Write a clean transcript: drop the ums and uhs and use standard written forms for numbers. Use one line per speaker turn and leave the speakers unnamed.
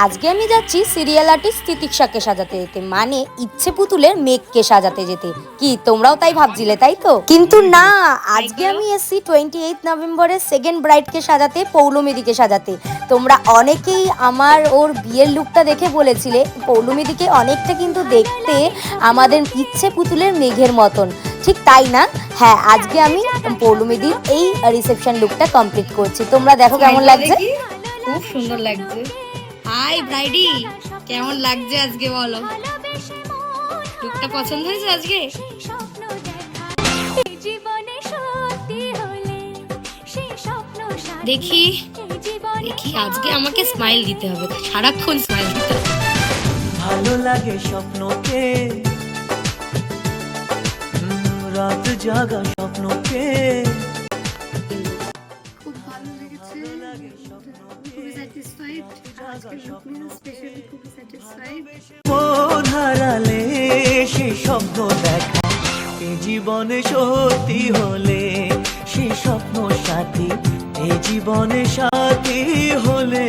আজকে আমি যাচ্ছি সিরিয়াল আর্টিস্ট তিতিক্ষাকে সাজাতে যেতে, মানে ইচ্ছে পুতুলের মেঘকে সাজাতে যেতে। কি তোমরাও তাই ভাবছিলে, তাই তো? কিন্তু না, আজকে আমি এসেছি 28 নভেম্বরের সেকেন্ড ব্রাইডকে সাজাতে, পৌলমীদিকে সাজাতে। তোমরা অনেকেই আমার ওর বিয়ের লুকটা দেখে বলেছিলে পৌলমীদিকে অনেকটা কিন্তু দেখতে আমাদের ইচ্ছে পুতুলের মেঘের মতন। ঠিক তাই না? হ্যাঁ, আজকে আমি পৌলমীদির এই রিসেপশন লুকটা কমপ্লিট করছি। তোমরা দেখো কেমন লাগছে।
খুব সুন্দর লাগছে। হাই ব্রাইডি, কেমন লাগছে আজকে বলো? লুকটা পছন্দ হয়েছে আজকে? দেখি দেখি আজকে আমাকে স্মাইল দিতে হবে, সারাক্ষণ স্মাইল দিতে হবে।
ভালো লাগে স্বপ্নকে, রাত জাগা স্বপ্নকে।
খুব ভালো লেগেছে, খুবই স্যাটিসফাইড। আজকের লুক নিয়ে স্পেশালি খুবই স্যাটিসফাইড।
মন হারালে সেই স্বপ্ন দেখা, এ জীবনে সত্যি হলে সেই স্বপ্ন সাথী, এ জীবনে সাথী হলে